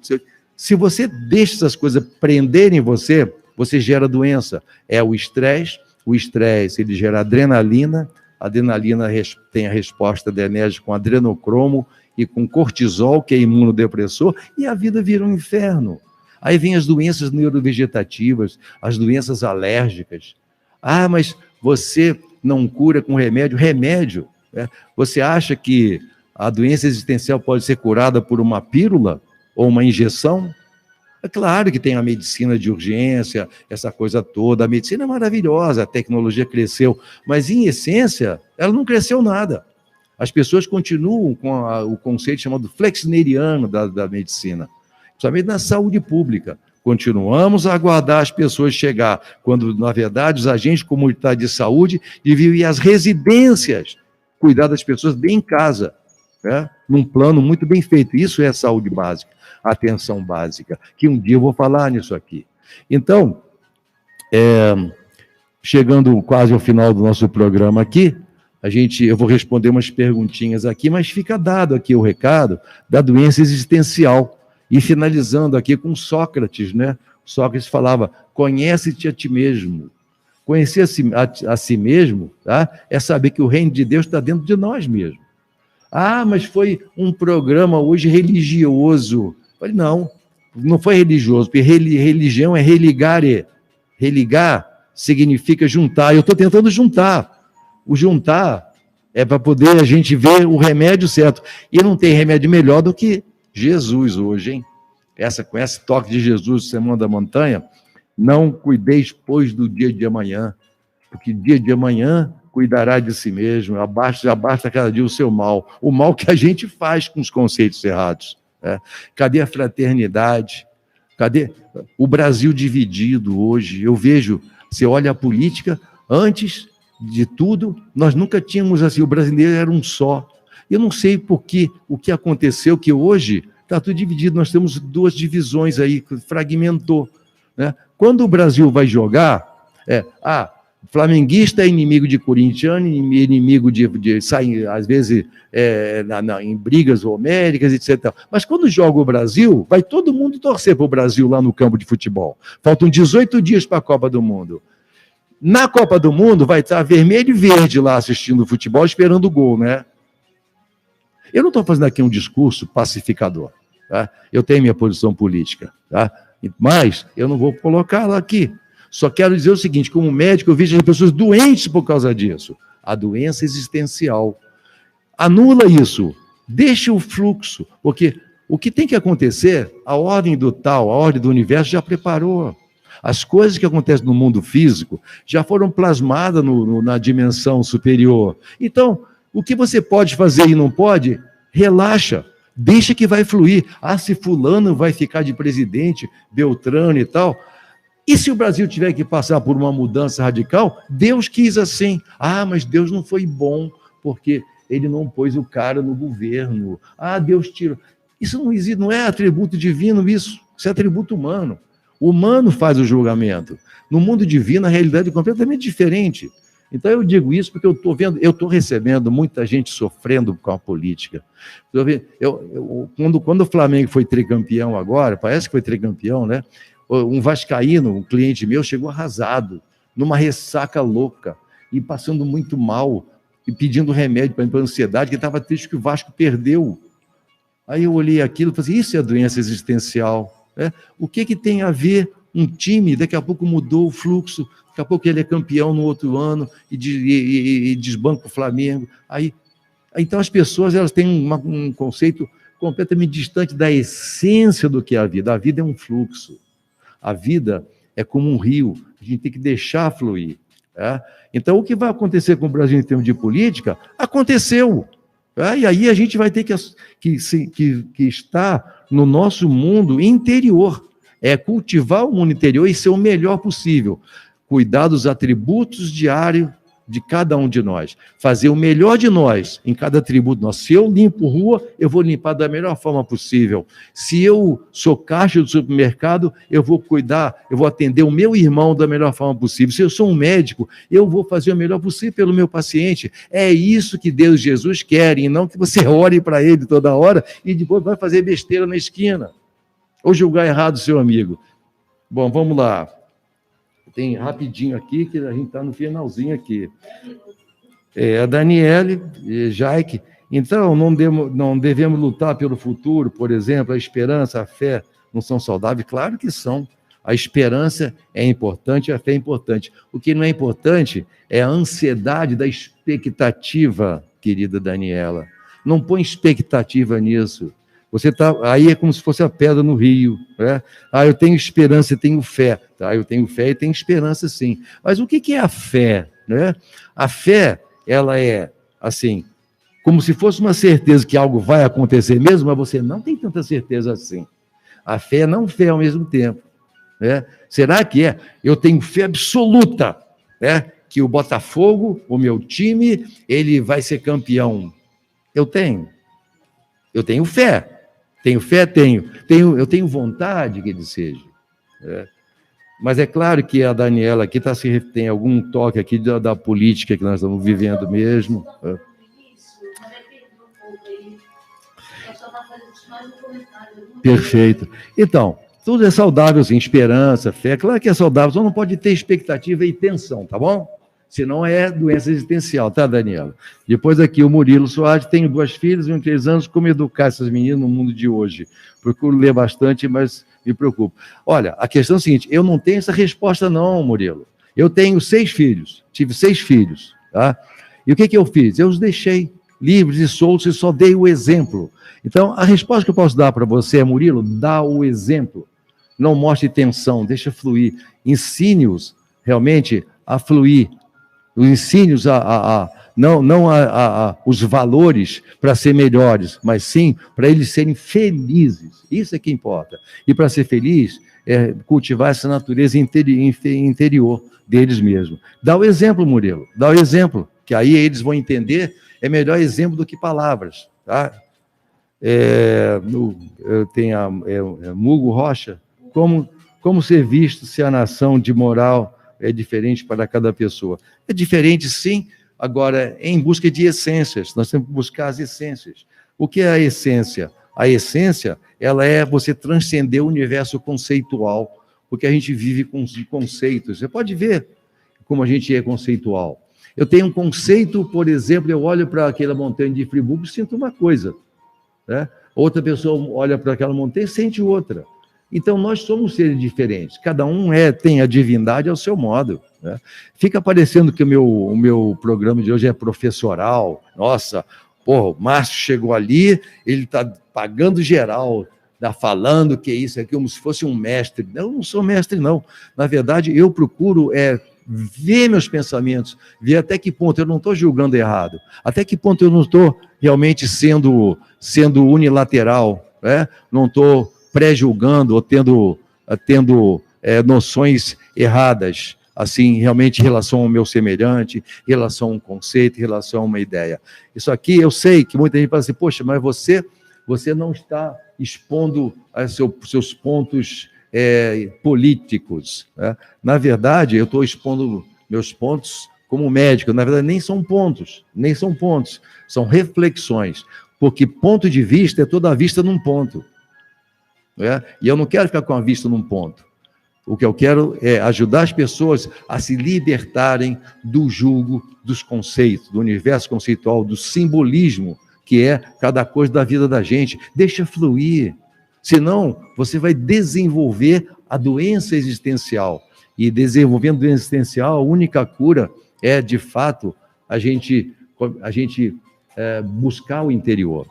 Se você deixa essas coisas prenderem você, você gera doença. É o estresse ele gera adrenalina, a adrenalina tem a resposta adrenérgica com adrenocromo e com cortisol, que é imunodepressor, e a vida vira um inferno. Aí vem as doenças neurovegetativas, as doenças alérgicas. Mas você não cura com remédio? Remédio. Você acha que a doença existencial pode ser curada por uma pílula ou uma injeção? É claro que tem a medicina de urgência, essa coisa toda. A medicina é maravilhosa, a tecnologia cresceu, mas em essência, ela não cresceu nada. As pessoas continuam com o conceito chamado flexneriano da medicina, principalmente na saúde pública. Continuamos a aguardar as pessoas chegar, quando, na verdade, os agentes comunitários de saúde deviam ir às residências, cuidar das pessoas bem em casa, né? Num plano muito bem feito. Isso é saúde básica, atenção básica, que um dia eu vou falar nisso aqui. Então, chegando quase ao final do nosso programa aqui, eu vou responder umas perguntinhas aqui, mas fica dado aqui o recado da doença existencial. E finalizando aqui com Sócrates, né? Sócrates falava, conhece-te a ti mesmo. Conhecer a si mesmo, tá? É saber que o reino de Deus está dentro de nós mesmos. Mas foi um programa hoje religioso. Eu falei, não foi religioso, porque religião é religare. Religar significa juntar. Eu estou tentando juntar. O juntar é para poder a gente ver o remédio certo. E não tem remédio melhor do que Jesus hoje, hein? Com esse toque de Jesus, Sermão da Montanha, não cuideis, pois, do dia de amanhã, porque dia de amanhã cuidará de si mesmo, já basta cada dia o seu mal, o mal que a gente faz com os conceitos errados. Né? Cadê a fraternidade? Cadê o Brasil dividido hoje? Eu vejo, Você olha a política, antes de tudo, nós nunca tínhamos assim, o brasileiro era um só. Eu não sei por que, o que aconteceu, que hoje está tudo dividido, nós temos duas divisões aí, fragmentou, né? Quando o Brasil vai jogar, flamenguista é inimigo de corintiano, inimigo de sair, às vezes, em brigas homéricas, etc. Mas quando joga o Brasil, vai todo mundo torcer para o Brasil lá no campo de futebol. Faltam 18 dias para a Copa do Mundo. Na Copa do Mundo vai estar vermelho e verde lá assistindo o futebol, esperando o gol, né? Eu não estou fazendo aqui um discurso pacificador, tá? Eu tenho minha posição política, tá? Mas eu não vou colocá-la aqui. Só quero dizer o seguinte, como médico, eu vejo as pessoas doentes por causa disso. A doença existencial. Anula isso. Deixa o fluxo. Porque o que tem que acontecer, a ordem do tal, a ordem do universo já preparou. As coisas que acontecem no mundo físico já foram plasmadas na dimensão superior. Então, o que você pode fazer e não pode, relaxa. Deixa que vai fluir. Se fulano vai ficar de presidente, Beltrano e tal... E se o Brasil tiver que passar por uma mudança radical, Deus quis assim. Mas Deus não foi bom, porque ele não pôs o cara no governo. Deus tirou. Isso não existe, não é atributo divino, isso é atributo humano. O humano faz o julgamento. No mundo divino, a realidade é completamente diferente. Então eu digo isso porque eu estou recebendo muita gente sofrendo com a política. Quando o Flamengo foi tricampeão agora, parece que foi tricampeão, né? Um vascaíno, um cliente meu, chegou arrasado, numa ressaca louca, e passando muito mal, e pedindo remédio para ansiedade, que estava triste que o Vasco perdeu. Aí eu olhei aquilo e falei, isso é doença existencial. O que tem a ver um time, daqui a pouco mudou o fluxo, daqui a pouco ele é campeão no outro ano, e desbanca o Flamengo. Então as pessoas elas têm um conceito completamente distante da essência do que é a vida. A vida é um fluxo. A vida é como um rio, a gente tem que deixar fluir. Então, o que vai acontecer com o Brasil em termos de política, aconteceu. E aí a gente vai ter que estar no nosso mundo interior. Cultivar o mundo interior e ser o melhor possível. Cuidar dos atributos diários de cada um de nós. Fazer o melhor de nós em cada atributo nosso. Se eu limpo rua, eu vou limpar da melhor forma possível. Se eu sou caixa do supermercado, eu vou cuidar, eu vou atender o meu irmão da melhor forma possível. Se eu sou um médico, eu vou fazer o melhor possível pelo meu paciente. É isso que Deus e Jesus querem, e não que você ore para ele toda hora e depois vai fazer besteira na esquina. Ou julgar errado o seu amigo. Bom, vamos lá. Tem rapidinho aqui, que a gente está no finalzinho aqui. A Daniele Jaike. Então, não devemos lutar pelo futuro, por exemplo, a esperança, a fé não são saudáveis? Claro que são. A esperança é importante, a fé é importante. O que não é importante é a ansiedade da expectativa, querida Daniela. Não põe expectativa nisso. Aí é como se fosse a pedra no rio, né? Eu tenho esperança e tenho fé. Eu tenho fé e tenho esperança, sim. Mas o que é a fé, né? A fé, ela é, assim, como se fosse uma certeza que algo vai acontecer mesmo, mas você não tem tanta certeza assim. A fé é não fé ao mesmo tempo, né? Será que é? Eu tenho fé absoluta, né? Que o Botafogo, o meu time, ele vai ser campeão. Eu tenho fé. Tenho fé? Eu tenho vontade que ele seja. Mas é claro que a Daniela aqui tem algum toque aqui da política que nós estamos vivendo mesmo. Perfeito. Então, tudo é saudável, assim, esperança, fé. Claro que é saudável, só não pode ter expectativa e tensão, tá bom? Senão é doença existencial, tá, Daniela? Depois aqui o Murilo Soares, tenho 2 filhas, 23 anos, como educar essas meninas no mundo de hoje? Procuro ler bastante, mas me preocupo. Olha, a questão é a seguinte, eu não tenho essa resposta não, Murilo. Eu tenho 6 filhos, tive 6 filhos, tá? E o que eu fiz? Eu os deixei livres e soltos e só dei o exemplo. Então, a resposta que eu posso dar para você é, Murilo, dá o exemplo. Não mostre tensão, deixa fluir. Ensine-os realmente a fluir. Ensine-os não os valores para ser melhores, mas sim para eles serem felizes. Isso é que importa. E para ser feliz, cultivar essa natureza interior deles mesmos. Dá o exemplo, Murilo, dá o exemplo, que aí eles vão entender, é melhor exemplo do que palavras, tá? Tem Mugo Rocha, como ser visto se a nação de moral é diferente para cada pessoa? É diferente, sim, agora, em busca de essências, nós temos que buscar as essências. O que é a essência? A essência, ela é você transcender o universo conceitual, porque a gente vive com conceitos. Você pode ver como a gente é conceitual. Eu tenho um conceito, por exemplo, eu olho para aquela montanha de Friburgo e sinto uma coisa, né? Outra pessoa olha para aquela montanha e sente outra. Então, nós somos seres diferentes. Cada um tem a divindade ao seu modo, né? Fica parecendo que o meu programa de hoje é professoral. Nossa, porra, o Márcio chegou ali, ele está pagando geral, está falando que isso aqui como se fosse um mestre. Eu não sou mestre, não. Na verdade, eu procuro ver meus pensamentos, ver até que ponto eu não estou julgando errado, até que ponto eu não estou realmente sendo unilateral, né? Não estou pré-julgando ou tendo noções erradas, assim, realmente em relação ao meu semelhante, em relação a um conceito, em relação a uma ideia. Isso aqui eu sei que muita gente fala assim, poxa, mas você não está expondo seus pontos políticos, né? Na verdade, eu estou expondo meus pontos como médico, na verdade nem são pontos, são reflexões, porque ponto de vista é toda a vista num ponto, né? E eu não quero ficar com a vista num ponto. O que eu quero é ajudar as pessoas a se libertarem do jugo dos conceitos, do universo conceitual, do simbolismo, que é cada coisa da vida da gente. Deixa fluir. Senão, você vai desenvolver a doença existencial. E desenvolvendo a doença existencial, a única cura é, de fato, a gente buscar o interior.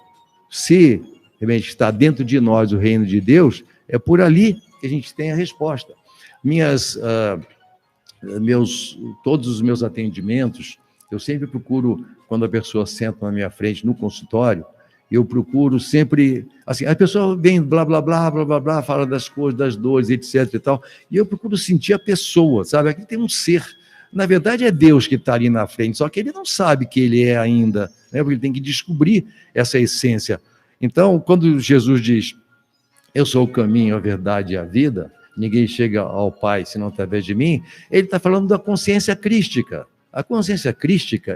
Se realmente está dentro de nós o reino de Deus, é por ali que a gente tem a resposta. Todos os meus atendimentos, eu sempre procuro, quando a pessoa senta na minha frente no consultório, eu procuro sempre, assim, a pessoa vem blá, blá, blá, blá, blá, blá, fala das coisas, das dores, etc e tal, e eu procuro sentir a pessoa, sabe? Aqui tem um ser, na verdade é Deus que está ali na frente, só que ele não sabe que ele é ainda, né? Porque ele tem que descobrir essa essência. Então, quando Jesus diz, eu sou o caminho, a verdade e a vida, ninguém chega ao Pai senão através de mim, ele está falando da consciência crística. A consciência crística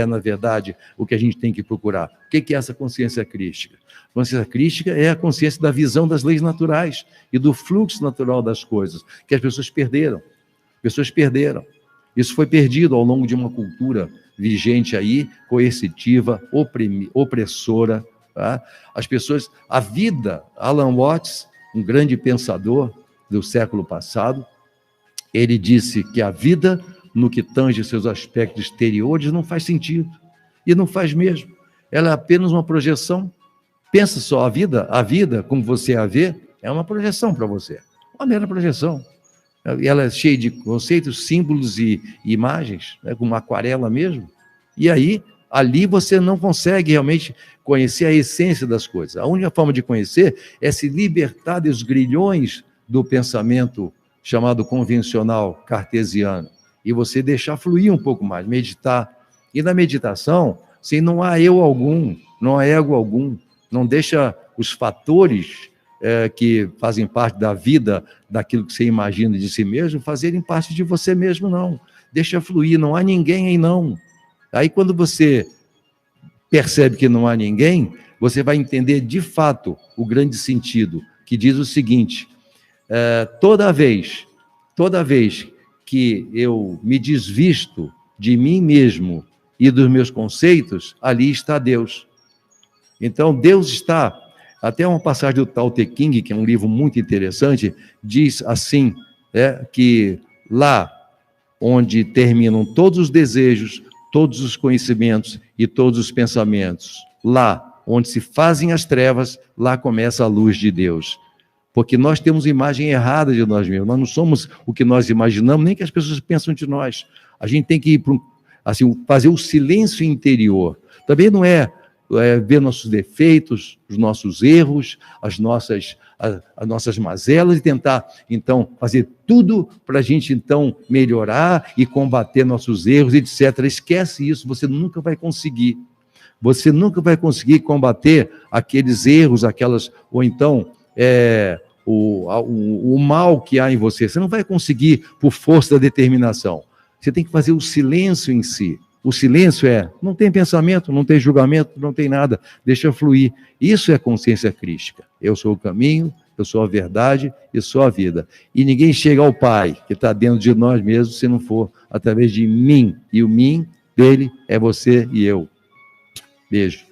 na verdade, o que a gente tem que procurar. O que é essa consciência crística? A consciência crística é a consciência da visão das leis naturais e do fluxo natural das coisas, que as pessoas perderam. Isso foi perdido ao longo de uma cultura vigente aí, coercitiva, opressora. Tá? As pessoas, a vida, Alan Watts, um grande pensador do século passado, ele disse que a vida, no que tange seus aspectos exteriores, não faz sentido. E não faz mesmo. Ela é apenas uma projeção. Pensa só, a vida, como você a vê, é uma projeção para você. Uma mera projeção. Ela é cheia de conceitos, símbolos e imagens, né, como uma aquarela mesmo. E aí, ali você não consegue realmente conhecer a essência das coisas. A única forma de conhecer é se libertar dos grilhões do pensamento chamado convencional cartesiano. E você deixar fluir um pouco mais, meditar. E na meditação, assim, não há eu algum, não há ego algum, não deixa os fatores que fazem parte da vida, daquilo que você imagina de si mesmo, fazerem parte de você mesmo, não. Deixa fluir, não há ninguém aí, não. Aí, quando você percebe que não há ninguém, você vai entender, de fato, o grande sentido, que diz o seguinte, toda vez que eu me desvisto de mim mesmo e dos meus conceitos, ali está Deus. Então, Deus está, até uma passagem do Tao Te Ching, que é um livro muito interessante, diz assim, que lá onde terminam todos os desejos, todos os conhecimentos e todos os pensamentos, lá onde se fazem as trevas, lá começa a luz de Deus. Porque nós temos imagem errada de nós mesmos, nós não somos o que nós imaginamos, nem que as pessoas pensam de nós. A gente tem que ir fazer o silêncio interior. Também não é ver nossos defeitos, os nossos erros, as as nossas mazelas e tentar, então, fazer tudo para a gente, então, melhorar e combater nossos erros, etc. Esquece isso, você nunca vai conseguir. Você nunca vai conseguir combater aqueles erros, ou então, o mal que há em você. Você não vai conseguir por força da determinação. Você tem que fazer o silêncio em si. O silêncio não tem pensamento, não tem julgamento, não tem nada, deixa fluir. Isso é consciência crística. Eu sou o caminho, eu sou a verdade e sou a vida. E ninguém chega ao Pai, que está dentro de nós mesmos, se não for através de mim. E o mim dele é você e eu. Beijo.